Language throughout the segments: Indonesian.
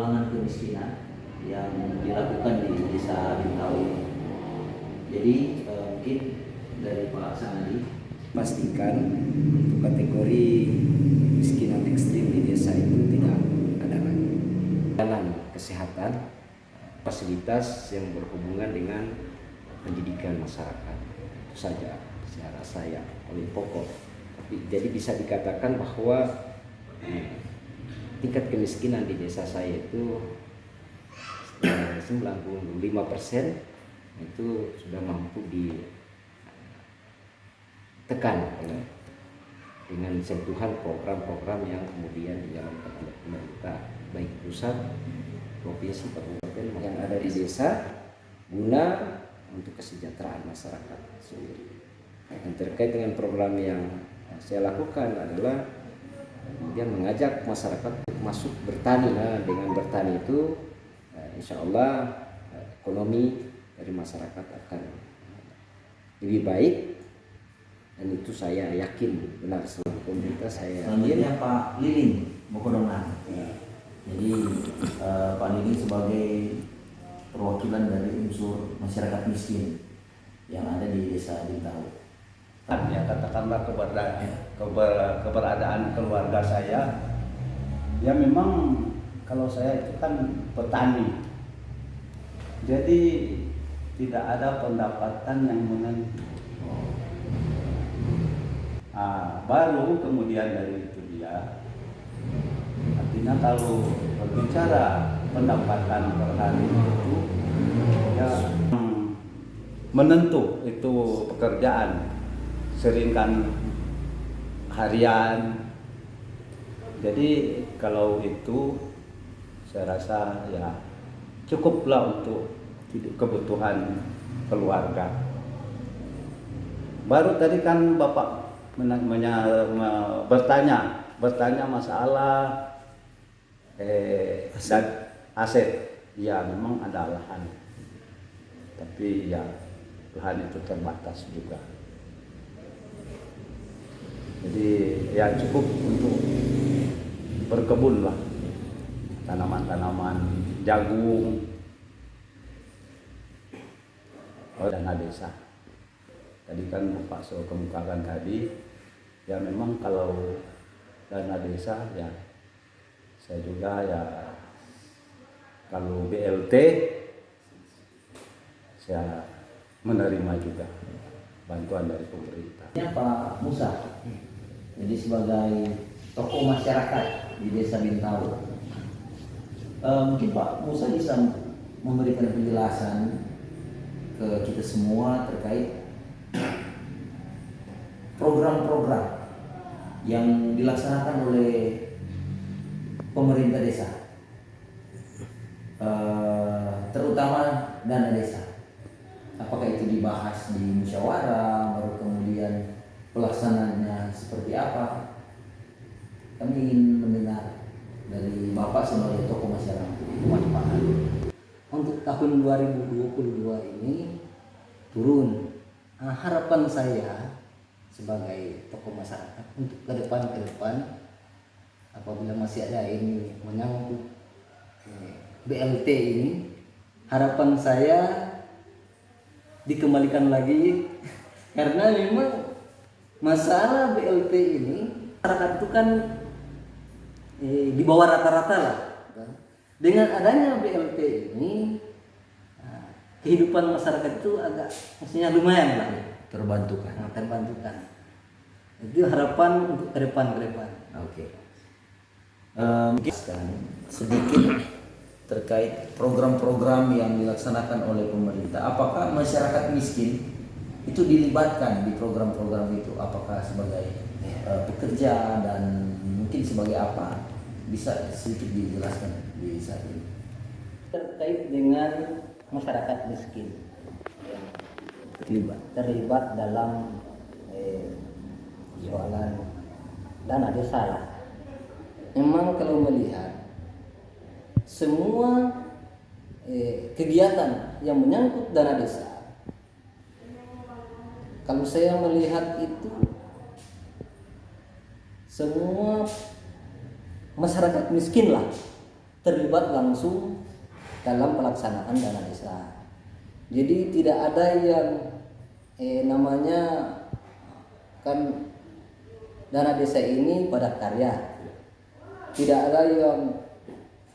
penanggulangan kemiskinan yang dilakukan di Desa Bintau. Jadi mungkin dari Pak Sanadi pastikan untuk kategori kemiskinan ekstrim di desa itu tidak ada lagi. Layanan kesehatan, fasilitas yang berhubungan dengan pendidikan masyarakat, itu saja secara saya paling pokok. Jadi bisa dikatakan bahwa tingkat kemiskinan di desa saya itu 95% itu sudah mampu ditekan dengan sentuhan program-program yang kemudian dijalankan oleh pemerintah baik pusat, provinsi, kabupaten yang ada di desa guna untuk kesejahteraan masyarakat sendiri. Yang terkait dengan program yang saya lakukan adalah kemudian mengajak masyarakat untuk masuk bertani. Nah, dengan bertani itu insya Allah ekonomi dari masyarakat akan lebih baik, dan itu saya yakin benar. Selama pemerintah saya selanjutnya Pak Lilin Mokodongan. Jadi Pak Lilin sebagai perwakilan dari unsur masyarakat miskin yang ada di Desa Bintau. Ya, katakanlah keberadaan keluarga saya, ya memang kalau saya itu kan petani, jadi tidak ada pendapatan yang menentu. Baru kemudian dari itu dia, artinya kalau berbicara pendapatan per hari itu ya menentu, itu pekerjaan sering kan harian. Jadi kalau itu saya rasa ya cukuplah untuk kebutuhan keluarga. Baru tadi kan Bapak bertanya masalah dan aset. Ya memang ada lahan, tapi ya lahan itu terbatas juga. Jadi ya cukup untuk berkebun lah, tanaman-tanaman jagung, dana desa. Tadi kan Bapak so kemukakan tadi, ya memang kalau dana desa ya saya juga ya kalau BLT saya menerima juga bantuan dari pemerintah. Ini Pak Musa, jadi sebagai tokoh masyarakat di Desa Bintau, mungkin Pak Musa bisa memberikan penjelasan ke kita semua terkait program-program yang dilaksanakan oleh pemerintah desa, terutama dana desa. Apakah itu dibahas di musyawarah, baru kemudian pelaksanaannya seperti apa? Kami ingin mendengar dari Bapak sebagai tokoh masyarakat manfaat. Untuk tahun 2022 ini turun. Harapan saya sebagai tokoh masyarakat untuk ke depan apabila masih ada ini menyangkut BLT ini, harapan saya dikembalikan lagi karena memang masalah BLT ini masyarakat itu kan di bawah rata-rata lah. Dengan adanya BLT ini kehidupan masyarakat itu agak maksudnya lumayan lah Terbantukan. terbantukan. Itu harapan untuk ke depan. Oke. Mungkin sedikit terkait program-program yang dilaksanakan oleh pemerintah. Apakah masyarakat miskin itu dilibatkan di program-program itu? Apakah sebagai pekerja dan mungkin sebagai apa? Bisa sedikit dijelaskan di saat ini. Terkait dengan masyarakat miskin yang terlibat dalam soalan dana desa lah. Memang kalau melihat semua kegiatan yang menyangkut dana desa, kalau saya melihat itu semua masyarakat miskin lah terlibat langsung dalam pelaksanaan dana desa. Jadi tidak ada yang namanya kan dana desa ini padat karya. Tidak ada yang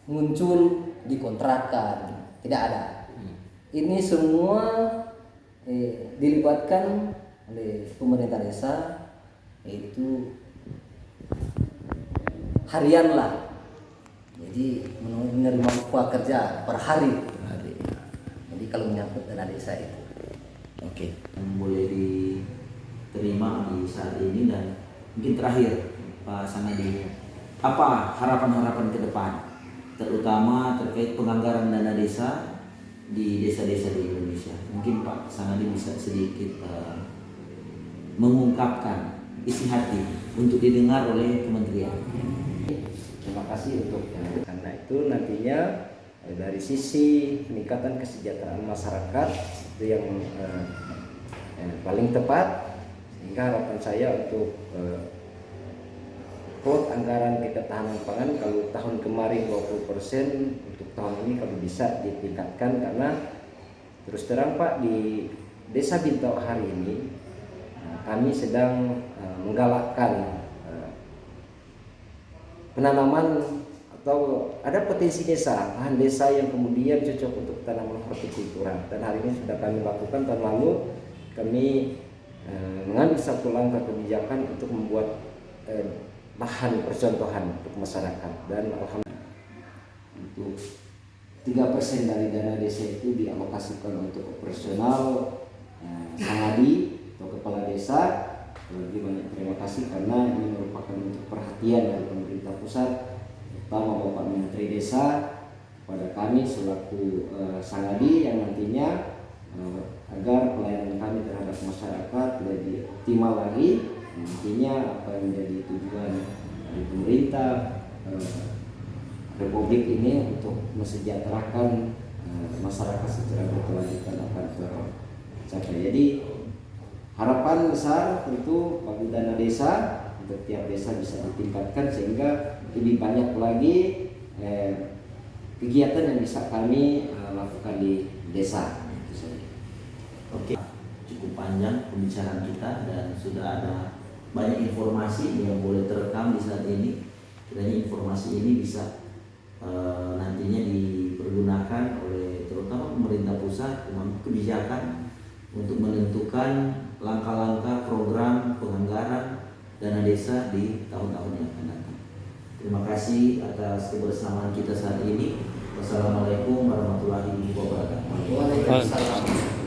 muncul dikontrakan, tidak ada. Ini semua dilibatkan oleh pemerintah desa, yaitu harian lah. Jadi menerima upah kerja per hari. Jadi kalau menyangkut dana desa itu. Oke, yang boleh diterima di saat ini. Dan mungkin terakhir Pak Sanadi, apa harapan-harapan ke depan, terutama terkait penganggaran dana desa di desa-desa di Indonesia? Mungkin Pak Sanadi bisa sedikit mengungkapkan isi hati untuk didengar oleh kementerian. Terima kasih untuk karena itu nantinya dari sisi peningkatan kesejahteraan masyarakat itu yang paling tepat, sehingga harapan saya untuk quote anggaran ketahanan pangan kalau tahun kemarin 20%, untuk tahun ini kalau bisa ditingkatkan, karena terus terang Pak, di Desa Bintau hari ini kami sedang menggalakkan penanaman atau ada potensi desa, lahan desa yang kemudian cocok untuk tanaman hortikultura, dan hari ini sudah kami lakukan. Tahun lalu kami mengambil satu langkah kebijakan untuk membuat lahan percontohan untuk masyarakat, dan alhamdulillah untuk 3% dari dana desa itu dialokasikan untuk operasional sangadi atau kepala desa. Lebih banyak terima kasih karena ini merupakan untuk perhatian dari pemerintah pusat, terutama Bapak Menteri Desa kepada kami selaku sangadi, yang nantinya agar pelayanan kami terhadap masyarakat lebih optimal lagi. Nantinya apa yang menjadi tujuan dari pemerintah Republik ini untuk mesejahterakan masyarakat secara berkelanjutan akan tercapai. Jadi harapan besar tentu bagi dana desa untuk tiap desa bisa ditingkatkan sehingga lebih banyak lagi kegiatan yang bisa kami lakukan di desa. Oke, cukup panjang pembicaraan kita dan sudah ada banyak informasi yang boleh terekam di saat ini. Kiranya informasi ini bisa nantinya dipergunakan oleh terutama pemerintah pusat dengan kebijakan untuk menentukan langkah-langkah program penganggaran dana desa di tahun-tahun yang akan datang. Terima kasih atas kebersamaan kita saat ini. Wassalamualaikum warahmatullahi wabarakatuh. Waalaikumsalam.